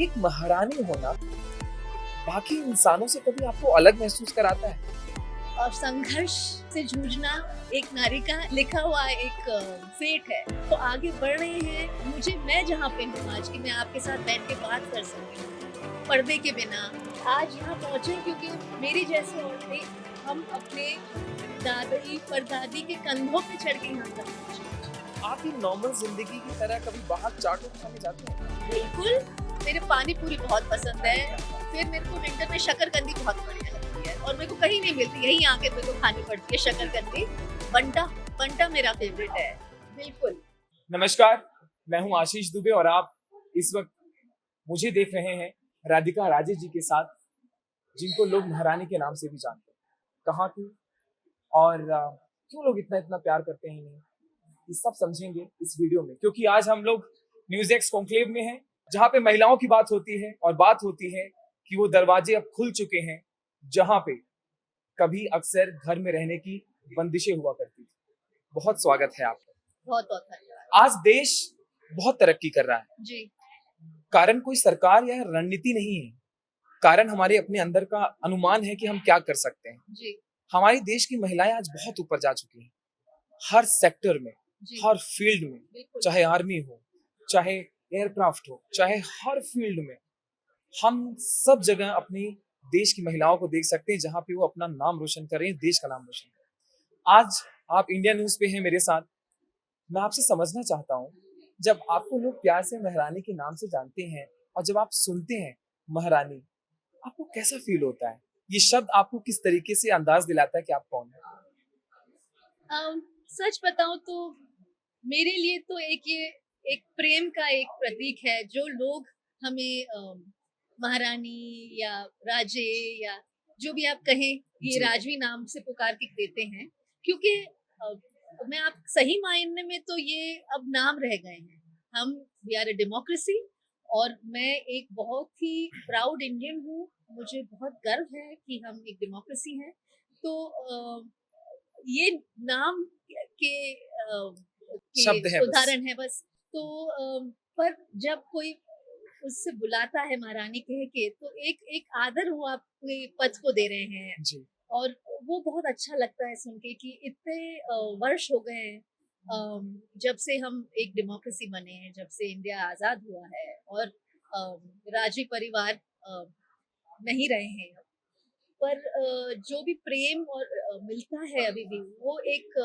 एक महारानी होना बाकी इंसानों से कभी आपको अलग महसूस कराता है? और संघर्ष से जूझना एक नारी का लिखा हुआ एक फेट है। तो आगे बढ़ रहे हैं, मैं जहाँ पे हूँ आज कि मैं आपके साथ बैठ के बात कर सकती हूँ पर्दे के बिना। आज यहाँ पहुँचे क्योंकि मेरे जैसे औरतें हम अपने दादी परदादी के कंधों पे चढ़ के यहाँ तक पहुँचे। आप ही नॉर्मल जिंदगी की तरह कभी बाहर चाटो खाने जाते हैं? बिल्कुल, मेरे पानी पूरी बहुत पसंद है। फिर मेरे को विंटर में शकरकंदी बहुत बढ़िया लगती है और मेरे को कहीं नहीं मिलती, यहीं आके मेरे को खानी पड़ती है शकरकंदी। बंटा बंटा मेरा फेवरेट है। बिल्कुल। नमस्कार, मैं हूं आशीष दुबे और आप इस वक्त मुझे देख रहे हैं राधिका राजे जी के साथ, जिनको लोग महारानी के नाम से भी जानते हैं। कहाँ की और क्यों लोग इतना इतना प्यार करते हैं इन्हें, ये सब समझेंगे इस वीडियो में, क्योंकि आज हम लोग न्यूज़ एक्स कॉन्क्लेव में हैं, जहाँ पे महिलाओं की बात होती है और बात होती है कि वो दरवाजे अब खुल चुके हैं जहाँ पे कभी अक्सर घर में रहने की बंदिशें हुआ करती थी। बहुत स्वागत है आपका। बहुत बहुत धन्यवाद। आज देश बहुत तरक्की कर रहा है। जी। कारण कोई सरकार या रणनीति नहीं है, कारण हमारे अपने अंदर का अनुमान है कि हम क्या कर सकते हैं। जी। हमारी देश की महिलाएं आज बहुत ऊपर जा चुकी हैं, हर सेक्टर में, हर फील्ड में, चाहे आर्मी हो, चाहे एयरक्राफ्ट हो, चाहे हर फील्ड में हम सब जगह अपनी देश की महिलाओं को देख सकते हैं, जहां पे वो अपना नाम रोशन करें, देश का नाम रोशन करें। आज आप इंडिया न्यूज पे हैं मेरे साथ। मैं आपसे समझना चाहता हूँ, जब आपको लोग प्यार से महारानी के नाम से जानते हैं और जब आप सुनते हैं महारानी, आपको कैसा फील होता है? ये शब्द आपको किस तरीके से अंदाज दिलाता है कि आप कौन है? सच बताऊं तो मेरे लिए तो एक प्रेम का एक प्रतीक है। जो लोग हमें महारानी या राजे या जो भी आप कहें, ये राजवी नाम से पुकार के देते हैं, क्योंकि मैं आप सही मायने में तो ये अब नाम रह गए हैं। हम वी आर ए डेमोक्रेसी और मैं एक बहुत ही प्राउड इंडियन हूँ। मुझे बहुत गर्व है कि हम एक डेमोक्रेसी हैं। तो ये नाम के शब्द है बस। उदाहरण है बस। तो पर जब कोई उससे बुलाता है महारानी कह के, तो एक एक आदर वो आपके पद को दे रहे हैं जी। और वो बहुत अच्छा लगता है सुन के कि इतने वर्ष हो गए हैं जब से हम एक डेमोक्रेसी बने हैं, जब से इंडिया आजाद हुआ है और राजी परिवार नहीं रहे हैं। पर जो भी प्रेम और मिलता है अभी भी, वो एक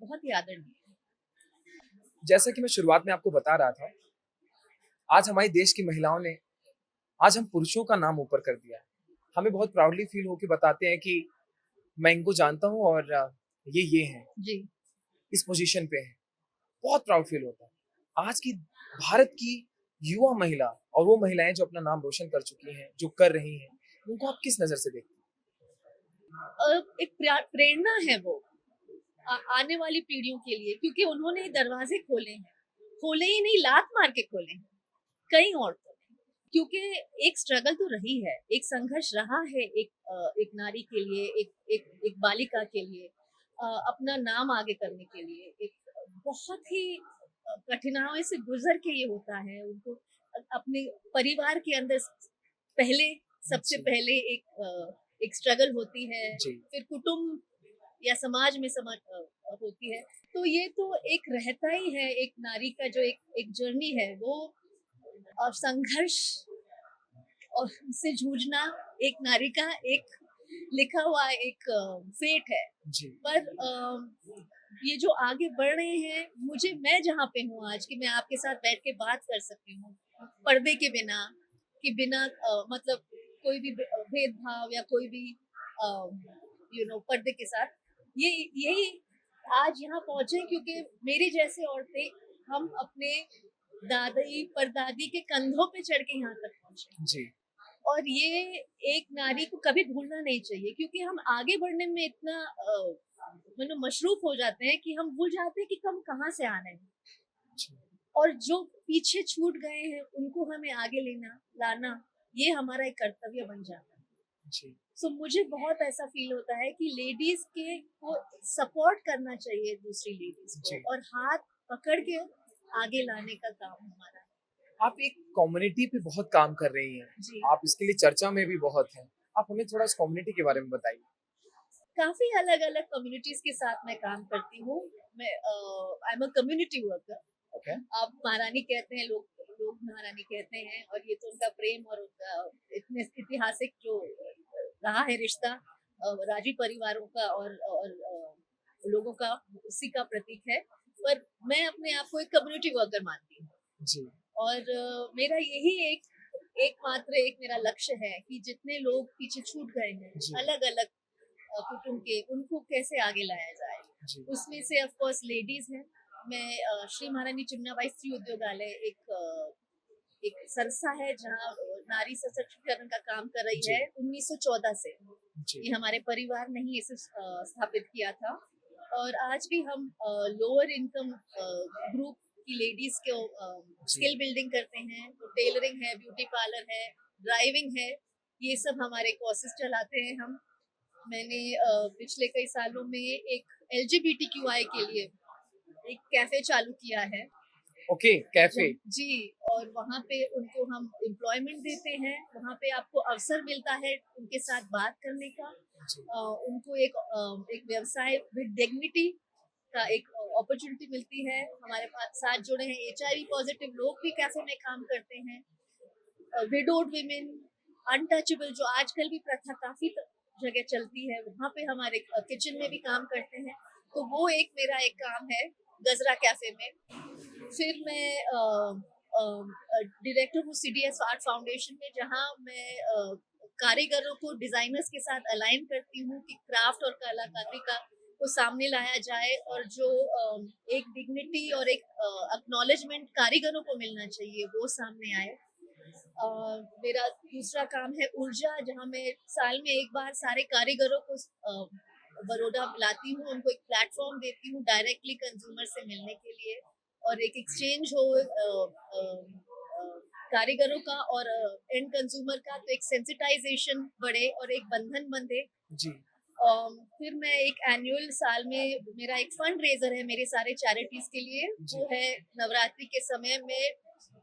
बहुत ही आदरणीय है। जैसा कि मैं शुरुआत में आपको बता रहा था, आज हमारी देश की महिलाओं ने, आज हम पुरुषों का नाम ऊपर कर दिया है। हमें बहुत प्राउडली फील होके बताते हैं कि मैं इनको जानता हूँ और ये हैं, जी। इस पोजीशन पे हैं। बहुत प्राउड फील होता है। आज की भारत की युवा महिला और वो महिलाएं जो अपना नाम रोशन कर चुकी हैं, जो कर रही हैं, उनको आप किस नजर से देखते हैं? एक प्रेरणा है वो आने वाली पीढ़ियों के लिए, क्योंकि उन्होंने दरवाजे खोले हैं, खोले ही नहीं, लात मार के खोले हैं कई औरतों ने। क्योंकि एक स्ट्रगल तो रही है, एक संघर्ष रहा है, एक नारी के लिए, एक बालिका के लिए, अपना नाम आगे करने के लिए एक बहुत ही कठिनाइयों से गुजर के ये होता है उनको। अपने परिवार के अंदर पहले, सबसे पहले एक स्ट्रगल होती है, फिर कुटुंब या समाज में होती है। तो ये तो एक रहता ही है, एक नारी का जो एक जर्नी है वो, और संघर्ष और से जूझना एक नारी का एक लिखा हुआ एक फेट है। पर ये जो आगे बढ़ रहे हैं, मैं जहाँ पे हूँ आज कि मैं आपके साथ बैठ के बात कर सकती हूँ पर्दे के बिना, कि बिना मतलब कोई भी भेदभाव या कोई भी पर्दे के साथ, ये यही आज यहाँ पहुंचे क्योंकि मेरे जैसे औरतें हम अपने दादी परदादी के कंधों पे चढ़ के यहाँ तक पहुंचे। जी। और ये एक नारी को कभी भूलना नहीं चाहिए, क्योंकि हम आगे बढ़ने में इतना मशरूफ हो जाते हैं कि हम भूल जाते हैं कि हम कहाँ से आने हैं, और जो पीछे छूट गए हैं उनको हमें आगे लाना, ये हमारा एक कर्तव्य बन जाता है। सो मुझे बहुत ऐसा फील होता है कि लेडीज को सपोर्ट करना चाहिए दूसरी लेडीज को, और हाथ पकड़ के आगे लाने का काम हमारा है। आप एक कम्युनिटी पे बहुत काम कर रही हैं, जी। आप इसके लिए चर्चा में भी बहुत हैं। आप हमें थोड़ा इस कम्युनिटी के बारे में बताइए। काफ़ी अलग-अलग कम्युनिटीज़ के साथ मैं काम करती हूँ। मैं I am a community worker. Okay, आप महारानी कहते हैं, लोग लोग महारानी कहते हैं, और ये तो उनका प्रेम और उनका इतने ऐतिहासिक जो रहा है रिश्ता राजी परिवारों का और लोगों का, उसी का प्रतीक है। पर मैं अपने आप को एक कम्युनिटी वर्कर मानती हूँ, जी, और मेरा यही एकमात्र एक मेरा लक्ष्य है कि जितने लोग पीछे छूट गए हैं जी, अलग-अलग कुटुंब के, उनको कैसे आगे लाया जाए। जी, उसमें से ऑफ कोर्स लेडीज हैं। मैं श्री महारानी चिमनाबाई स्त्री उद्योगालय एक संस्था है जहाँ नारी सशक्तिकरण का काम कर रही जी, है 1914 से। जी, ये हमारे परिवार ने ही इसे स्थापित किया था, और आज भी हम लोअर इनकम ग्रुप की लेडीज को जी, स्किल बिल्डिंग करते हैं। तो टेलरिंग है, ब्यूटी पार्लर है, ड्राइविंग है, ये सब हमारे कोर्सेज चलाते हैं हम। मैंने पिछले कई सालों में एक एलजीबीटीक्यूआई के लिए एक कैफे चालू किया है। ओके, कैफ़े, जी, और वहाँ पे उनको हम एम्प्लॉयमेंट देते हैं। वहाँ पे आपको अवसर मिलता है उनके साथ बात करने का। जी, उनको एक व्यवसाय विद डिग्निटी का एक अपॉर्चुनिटी मिलती है। हमारे पास साथ जुड़े हैं एचआईवी पॉजिटिव लोग भी कैफे में काम करते हैं। विडोड विमेन, अनटचेबल जो आजकल भी प्रथा काफी जगह चलती है, वहाँ पे हमारे किचन में भी काम करते हैं। तो वो एक मेरा एक काम है गजरा कैफे में। फिर मैं डायरेक्टर हूँ सीडीएस आर्ट फाउंडेशन में, जहाँ मैं कारीगरों को डिजाइनर्स के साथ अलाइन करती हूँ कि क्राफ्ट और कलाकारी का को सामने लाया जाए, और जो एक डिग्निटी और एक एक्नॉलेजमेंट कारीगरों को मिलना चाहिए वो सामने आए। मेरा दूसरा काम है ऊर्जा, जहाँ मैं साल में एक बार सारे कारीगरों को बड़ौदा बुलाती हूँ, उनको एक प्लेटफॉर्म देती हूँ डायरेक्टली कंज्यूमर से मिलने के लिए, और एक एक्सचेंज हो कारीगरों का और एंड कंज्यूमर का, तो एक सेंसिटाइजेशन बढ़े और एक बंधन बंधे। जी, फिर मैं एक एनुअल साल में मेरा एक फंड रेजर है मेरे सारे चैरिटीज के लिए, जी। वो है नवरात्रि के समय में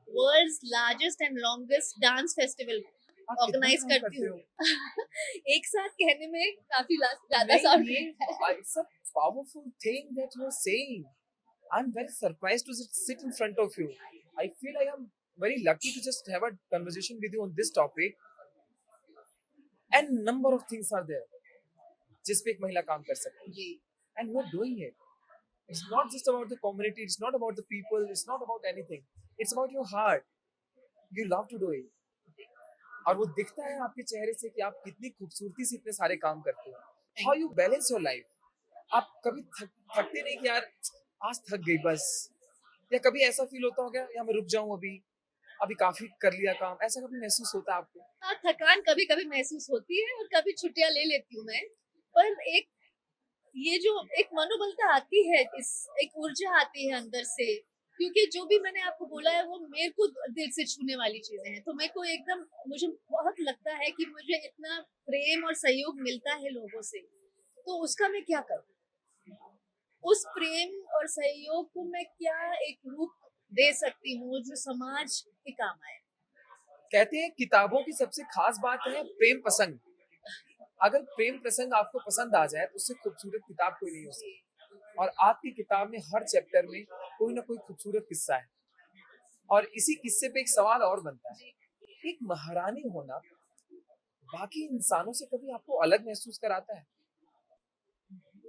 world's largest and longest dance festival आप कितना ऑर्गेनाइज काम करती करते हूँ। हो? एक साथ कहने में काफी ज्यादा नहीं, साउंड ये है। it's a powerful thing that you're saying. I'm very surprised to sit in front of you. I feel like I'm very lucky to just have a conversation with you on this topic. And number of things are there जिस पे एक महिला काम कर सकती जी, है. And you're doing it. It's not just about the community. It's not about the people. It's not about anything. It's about your heart. You love to do it. और वो दिखता है आपके चेहरे से कि आप कितनी खूबसूरती से इतने सारे काम करते हो. Thank How you. you balance your life? आप कभी थकते नहीं कि यार आज थक गई बस, या कभी ऐसा फील होता हो क्या या मैं रुक जाऊं अभी, अभी काफी कर लिया काम, ऐसा कभी महसूस होता है आपको? हाँ, थकान कभी कभी महसूस होती है और कभी छुट्टियां ले लेती हूँ मैं। पर एक ये जो एक मनोबलता आती है, इस एक ऊर्जा आती है अंदर से, क्योंकि जो भी मैंने आपको बोला है वो मेरे को दिल से छूने वाली चीजें हैं। तो मेरे को एकदम, मुझे बहुत लगता है कि मुझे इतना प्रेम और सहयोग मिलता है लोगों से, तो उसका मैं क्या करूं? उस प्रेम और सहयोग को मैं क्या एक रूप दे सकती हूँ जो समाज के काम आए। कहते हैं किताबों की सबसे खास बात है प्रेम प्रसंग. अगर प्रेम प्रसंग आपको पसंद आ जाए तो उससे खूबसूरत किताब कोई नहीं हो जी, सकती. और आपकी किताब में हर चैप्टर में कोई ना कोई खूबसूरत किस्सा है. और इसी किस्से पे एक सवाल और बनता है. जी। एक महारानी होना बाकी इंसानों से कभी आपको अलग महसूस कराता है?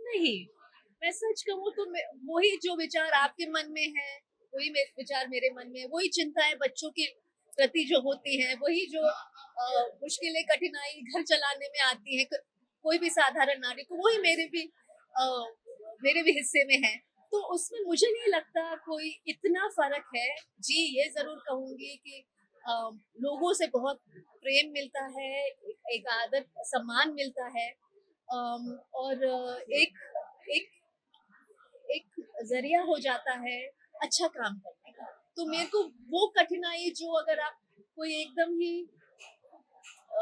नहीं, मैं सच कहूँ तो वही जो विचार आपके मन में है, वही विचार मेरे मन में है, वही चिंताएं बच्चों के प्रति जो होती हैं, वही जो मुश्किलें कठिनाई घर चलाने में आती है, कोई भी साधारण नारी को, वही मेरे भी हिस्से में है। तो उसमें मुझे नहीं लगता कोई इतना फर्क है। जी, ये जरूर कहूंगी कि अ, लोगों से बहुत प्रेम मिलता है, एक आदर सम्मान मिलता है, और एक एक एक जरिया हो जाता है अच्छा काम करने का। तो मेरे को वो कठिनाई जो, अगर आप कोई एकदम ही अ,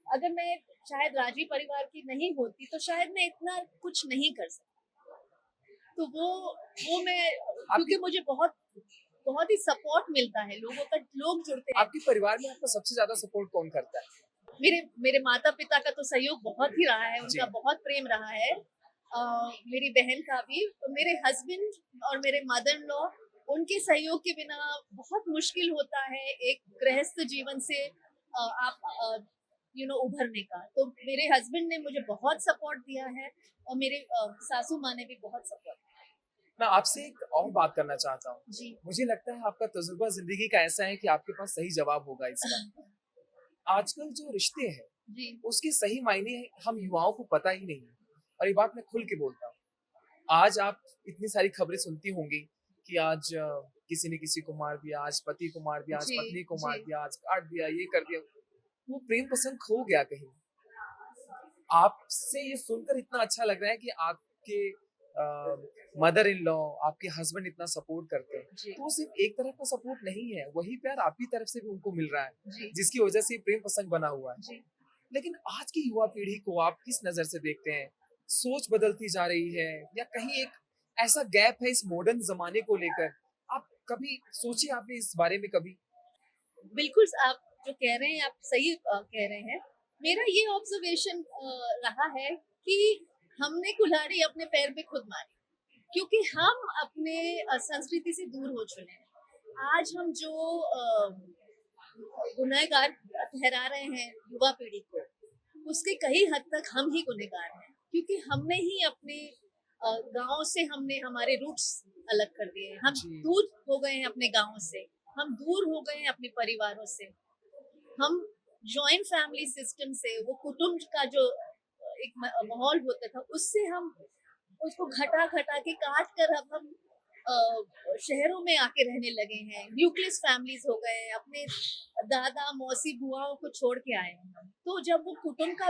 अगर मैं शायद राजी परिवार की नहीं होती तो शायद मैं इतना कुछ नहीं कर सकती। तो वो मैं, आपकी क्योंकि मुझे बहुत बहुत ही सपोर्ट मिलता है, लोग जुड़ते हैं। आपके परिवार में आपका सबसे ज्यादा सपोर्ट कौन करता है? मेरे मेरे माता पिता का तो सहयोग बहुत ही रहा है, जी। उनका बहुत प्रेम रहा है। मेरी बहन का भी, तो मेरे हस्बैंड और मेरे मदर इन लॉ, उनके सहयोग के बिना बहुत मुश्किल होता है एक गृहस्थ जीवन से आप उभरने का। तो मेरे हस्बैंड ने मुझे बहुत सपोर्ट दिया है और मेरे सासू माँ ने भी बहुत सपोर्ट दिया मैं आपसे एक और बात करना चाहता हूँ। जी। मुझे लगता है आपका तजुर्बा जिंदगी का ऐसा है कि आपके पास सही जवाब होगा इसका। आजकल जो रिश्ते हैं जी उसके सही मायने हम युवाओं को पता ही नहीं है। और ये बात मैं खुल के बोलता हूँ। आज आप इतनी सारी खबरें सुनती होंगी कि आज किसी ने किसी को मार दिया, आज पति को मार दिया, आज जी पत्नी को मार जी दिया, आज काट दिया, ये कर दिया। वो प्रेम प्रसंग खो गया कहीं। आपसे ये सुनकर इतना अच्छा लग रहा है कि आपके मदर इन लॉ, आपके हस्बैंड इतना सपोर्ट करते हैं। जी तो वो सिर्फ एक तरफ का सपोर्ट नहीं है, वही प्यार आपकी तरफ से भी उनको मिल रहा है, जी जिसकी वजह से ये प्रेम प्रसंग बना हुआ है। जी। लेकिन आज की युवा पीढ़ी को आप किस नजर से देखते हैं? सोच बदलती जा रही है या कहीं एक ऐसा गैप है इस मॉडर्न जमाने को लेकर? आप कभी सोचिए आपने इस बारे में कभी? बिल्कुल आप जो कह रहे हैं, आप सही कह रहे हैं। मेरा ये ऑब्जर्वेशन रहा है कि हमने कुल्हाड़ी अपने पैर पे खुद मारी, क्योंकि हम अपने संस्कृति से दूर हो चुके हैं। आज हम जो गुनहगार ठहरा रहे हैं युवा पीढ़ी को, उसके कई हद तक हम ही गुनहगार हैं, क्योंकि हमने ही अपने गांव से हमने हमारे रूट्स अलग कर दिए हैं। हम जी। दूर हो गए हैं अपने गांव से, हम दूर हो गए हैं अपने परिवारों से। हम जॉइंट फैमिली सिस्टम से, वो कुटुंब का जो एक माहौल होता था, उससे हम उसको घटा घटा के काट कर अब हम शहरों में आके रहने लगे हैं। न्यूक्लियस फैमिलीज हो गए हैं, अपने दादा मौसी बुआओं को छोड़ के आए हैं हम। तो जब वो कुटुंब का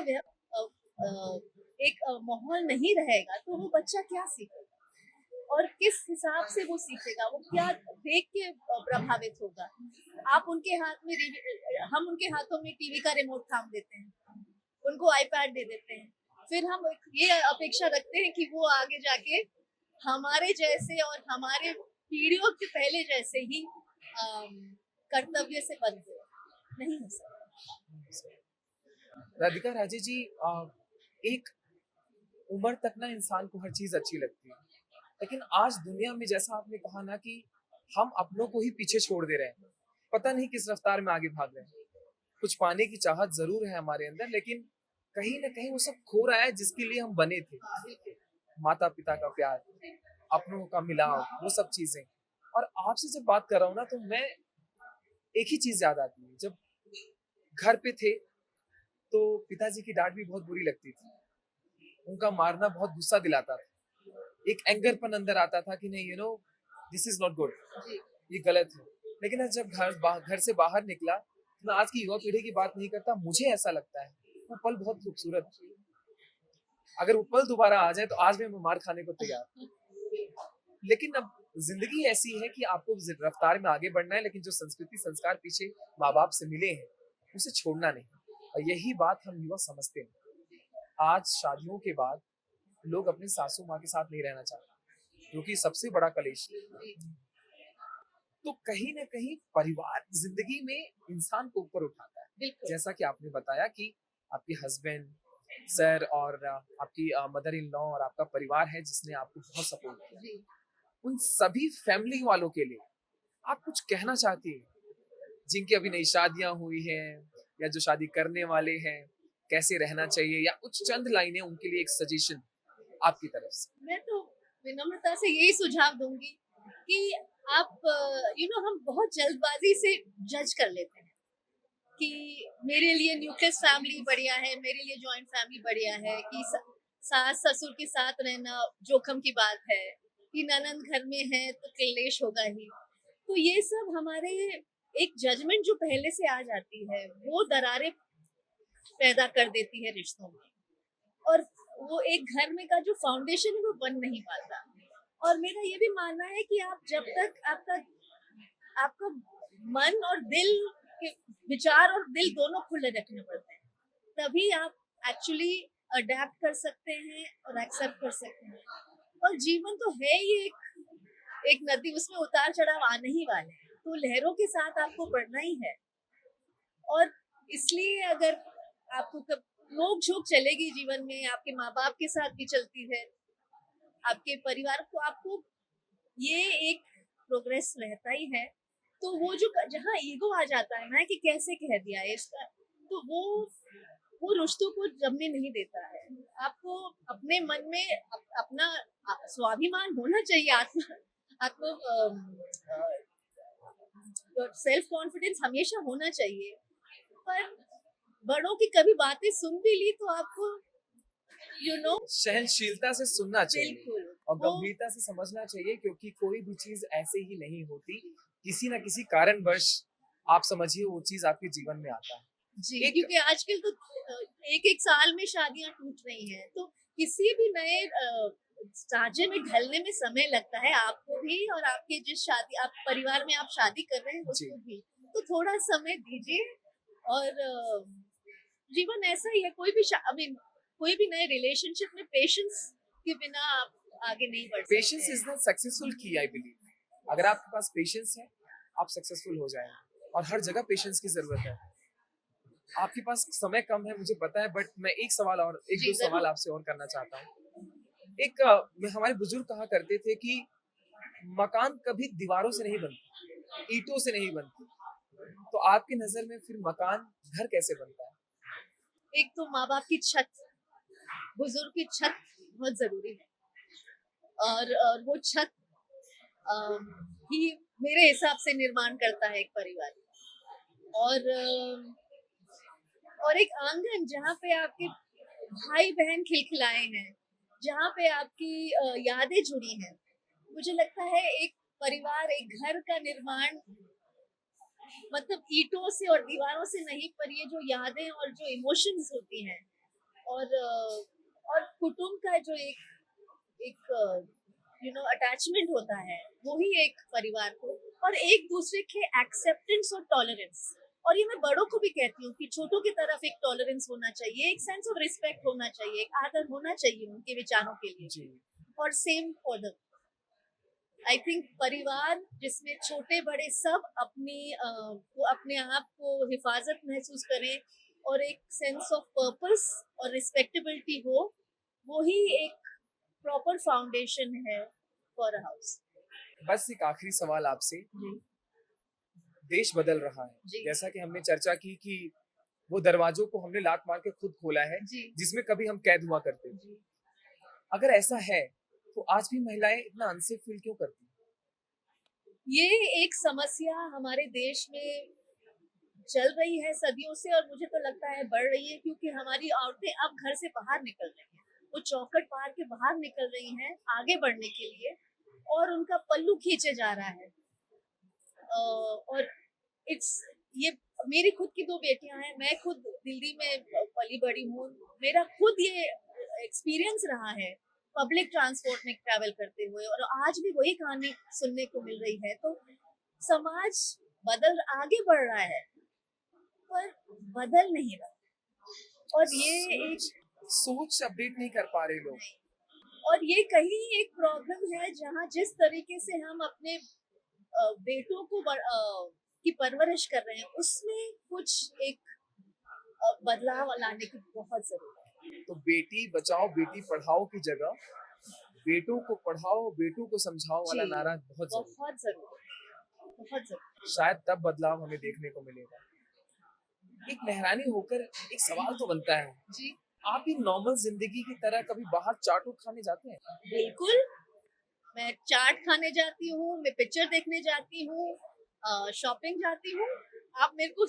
एक माहौल नहीं रहेगा, तो वो बच्चा क्या सीखेगा और किस हिसाब से वो सीखेगा, वो क्या देख के प्रभावित होगा। आप उनके हाथ में हम उनके हाथों में टीवी का रिमोट थाम देते हैं, उनको आईपैड दे देते हैं, फिर हम ये अपेक्षा रखते हैं कि वो आगे जाके हमारे जैसे और हमारे पीढ़ियों के पहले जैसे ही कर्तव्य से बंधे। नहीं हो सकता। राधिका राजे जी, एक उम्र तक ना इंसान को हर चीज अच्छी लगती है, लेकिन आज दुनिया में जैसा आपने कहा ना कि हम अपनों को ही पीछे छोड़ दे रहे हैं, पता नहीं किस रफ्तार में आगे भाग रहे हैं। कुछ पाने की चाहत जरूर है हमारे अंदर, लेकिन कहीं ना कहीं वो सब खो रहा है जिसके लिए हम बने थे। माता पिता का प्यार, अपनों का मिलाव, वो सब चीजें। और आपसे जब बात कर रहा हूँ ना, तो मैं एक ही चीज याद आती है। जब घर पे थे तो पिताजी की डांट भी बहुत बुरी लगती थी, उनका मारना बहुत गुस्सा दिलाता था। एक एंगरपन अंदर आता था कि नहीं, दिस इज नॉट गुड, ये गलत है। लेकिन आज जब घर से बाहर निकला, तो मैं आज की युवा पीढ़ी की बात नहीं करता, मुझे ऐसा लगता है वो पल बहुत खूबसूरत थे। अगर वो पल दोबारा आ जाए तो आज भी मैं मार खाने को तैयार हूं। लेकिन अब जिंदगी ऐसी है कि आपको रफ्तार में आगे बढ़ना है, लेकिन जो संस्कृति संस्कार पीछे माँ बाप से मिले हैं उसे छोड़ना नहीं। और यही बात हम युवा समझते हैं। आज शादियों के बाद लोग अपने सासू माँ के साथ नहीं रहना चाहते, जो कि सबसे बड़ा कलेश है। तो कहीं ना कहीं परिवार जिंदगी में इंसान को ऊपर उठाता है। जैसा कि आपने बताया कि आपके हस्बैंड सर और आपकी मदर इन लॉ और आपका परिवार है जिसने आपको बहुत सपोर्ट किया। उन सभी फैमिली वालों के लिए आप कुछ कहना चाहती हैं, जिनकी अभी नई शादियां हुई हैं या जो शादी करने वाले हैं, कैसे रहना चाहिए, या कुछ चंद लाइनें उनके लिए, एक सजेशन आपकी तरफ से? मैं तो विनम्रता से यही सुझाव दूंगी कि आप हम बहुत जल्दबाजी से जज कर लेते हैं कि मेरे लिए न्यूक्लियस फैमिली बढ़िया है, मेरे लिए जॉइंट फैमिली बढ़िया है, कि सास ससुर के साथ रहना जोखम की बात है, कि ननंद घर में है तो क्लेश होगा ही। तो ये सब हमारे एक जजमेंट जो पहले से आ जाती है, वो दरारें पैदा कर देती है रिश्तों में, और वो एक घर में का जो फाउंडेशन है वो बन नहीं पाता। और मेरा ये भी मानना है कि आप जब तक आपका आपका मन और दिल के विचार और दिल दोनों खुले रखने पड़ते हैं, तभी आप एक्चुअली अडेप्ट कर सकते हैं और एक्सेप्ट कर सकते हैं। और जीवन तो है ही एक नदी, उसमें उतार चढ़ाव आने ही वाले हैं, तो लहरों के साथ आपको बढ़ना ही है। और इसलिए अगर आपको कब नोक झोंक चलेगी जीवन में, आपके माँ बाप के साथ भी चलती है, आपके परिवार को, आपको ये एक प्रोग्रेस रहता ही है। तो वो जो जहाँ ईगो आ जाता है ना कि कैसे कह दिया है इसका, तो वो रिश्तों को जमने नहीं देता है। आपको अपने मन में अपना स्वाभिमान होना चाहिए, आत्म आत्म सेल्फ कॉन्फिडेंस हमेशा होना चाहिए। पर बड़ों की कभी बातें सुन भी ली तो आपको सहनशीलता से सुनना चाहिए बिल्कुल और वो गंभीरता से समझना चाहिए, क्योंकि कोई भी चीज ऐसे ही नहीं होती, किसी ना किसी कारणवश आप समझिए वो चीज आपके जीवन में आता है। जी, एक क्योंकि आजकल तो एक एक साल में शादियां टूट रही हैं, तो किसी भी नए ढांचे में ढलने में समय लगता है, आपको भी और आपके जिस शादी आप परिवार में आप शादी कर रहे हैं जी, उसको भी। तो थोड़ा समय दीजिए। और जीवन ऐसा ही है, कोई भी आई मीन कोई भी नए रिलेशनशिप में पेशेंस के बिना आप आगे नहीं बढ़ सकते पेशेंस हैं। इज द सक्सेसफुल की, आई बिलीव। अगर आपके पास पेशेंस है, आप सक्सेसफुल हो जाएंगे, और हर जगह पेशेंस की जरूरत है। आपके पास समय कम है मुझे पता है, बट मैं एक सवाल और एक जी दो सवाल जरूर। आपसे और करना चाहता हूँ। हमारे बुजुर्ग कहा करते थे कि मकान कभी दीवारों से नहीं बनती, ईंटों से नहीं बनती। तो आपकी नजर में फिर मकान, घर कैसे बनता है? एक तो माँ बाप की छत, बुजुर्ग की छत बहुत जरूरी है। और वो छत अम, ही मेरे हिसाब से निर्माण करता है एक परिवार। और और एक आंगन जहाँ पे आपके भाई बहन खिलखिलाए हैं, जहाँ पे आपकी यादें जुड़ी हैं। मुझे लगता है एक परिवार, एक घर का निर्माण मतलब ईंटों से और दीवारों से नहीं, पर ये जो यादें और जो इमोशंस होती हैं, और कुटुंब का जो एक एक अटैचमेंट होता है, वो ही एक परिवार को, और एक दूसरे के एक्सेप्टेंस और टॉलरेंस। और ये मैं बड़ों को भी कहती हूँ कि छोटों की तरफ एक टॉलरेंस होना चाहिए, एक सेंस ऑफ रिस्पेक्ट होना चाहिए, एक आदर होना चाहिए उनके विचारों के लिए। जी, और same for the I think परिवार जिसमें छोटे बड़े सब वो अपने आप को हिफाजत महसूस करें, और एक सेंस ऑफ पर्पस और रिस्पेक्टेबिलिटी हो, वो ही एक प्रॉपर फाउंडेशन है फॉर अ हाउस। बस एक आखिरी सवाल आपसे। जी देश बदल रहा है, जी जैसा कि हमने चर्चा की कि वो दरवाजों को हमने लात मार के खुद खोला है, जी जिसमें कभी हम कैद हुआ करते थे। जी। अगर ऐसा है, तो आज भी महिलाएं इतना अनसेफ फील क्यों करती हैं? ये एक समस्या हमारे देश में चल रही है सदियों से, और मुझे तो लगता है बढ़ रही है, क्योंकि हमारी औरतें अब घर से बाहर निकल रही हैं, वो चौखट पार के बाहर निकल रही हैं आगे बढ़ने के लिए, और उनका पल्लू खींचे जा रहा है। और इट्स ये मेरी खुद की दो बेटियां हैं, मैं खुद दिल्ली में पली बड़ी हूँ। मेरा खुद ये एक्सपीरियंस रहा है पब्लिक ट्रांसपोर्ट में ट्रैवल करते हुए, और आज भी वही कहानी सुनने को मिल रही है। तो समाज आगे बढ़ रहा है, पर बदल नहीं रहा। और ये एक सोच सोच अपडेट नहीं कर पा रहे लोग। और ये कहीं एक प्रॉब्लम है, जहाँ जिस तरीके से हम अपने बेटों को की परवरिश कर रहे हैं, उसमें कुछ एक बदलाव लाने की बहुत जरूरत है। तो बेटी बचाओ बेटी पढ़ाओ की जगह बेटों को पढ़ाओ बेटों को समझाओ जी वाला नारा बहुत जरूरी बहुत जरूरी है, बहुत जरूरी। है। शायद तब बदलाव हमें देखने को मिलेगा। एक मेहरानी होकर एक सवाल तो बनता है, जी आप ही नॉर्मल जिंदगी की तरह कभी बाहर चाट उट खाने जाते हैं? बिल्कुल। मैं चाट खाने जाती हूँ, मैं पिक्चर देखने जाती हूँ, शॉपिंग जाती हूँ। आप मेरे को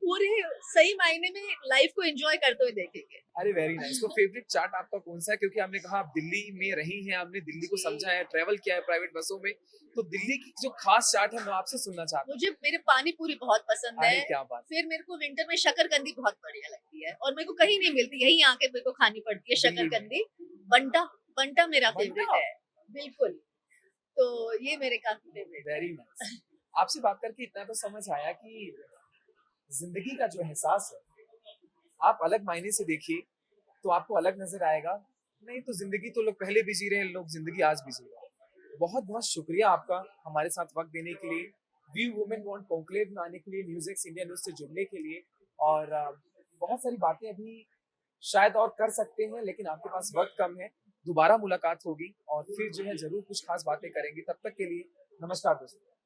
पूरे सही मायने में लाइफ को एंजॉय करते हुए देखेंगे। अरे वेरी नाइस। तो फेवरेट चाट आपका कौन सा है? क्योंकि आपने कहा आप दिल्ली में रही हैं, आपने दिल्ली को जी समझा है, ट्रैवल किया है प्राइवेट बसों में, तो दिल्ली की जो खास चाट है मैं आपसे सुनना चाहता मुझे मेरे पानी पूरी बहुत पसंद हूँ। है। अरे क्या बात। फिर मेरे को विंटर में शकरकंदी बहुत बढ़िया लगती है, और मेरे को कहीं नहीं मिलती, यहीं आके मेरे को खानी पड़ती है दिल्ली में शकरकंदी। बंटा बंटा मेरा फेवरेट बंटा। है। बिल्कुल। तो ये मेरे काफी फेवरेट है। Very nice. आपसे बात करके इतना तो समझ आया कि जिंदगी का जो एहसास है, आप अलग मायने से देखिए तो आपको अलग नजर आएगा। नहीं तो जिंदगी तो लोग पहले भी जी रहे हैं, लोग जिंदगी आज भी जी रहे हैं। बहुत बहुत शुक्रिया आपका हमारे साथ वक्त देने के लिए, वी वुमेन वांट कॉन्क्लेव में आने के लिए, न्यूज़ इंडिया न्यूज़ से जुड़ने के लिए। और बहुत सारी बातें अभी शायद और कर सकते हैं, लेकिन आपके पास वक्त कम है। दोबारा मुलाकात होगी और फिर जो है ज़रूर कुछ खास बातें करेंगे। तब तक के लिए नमस्कार दोस्तों।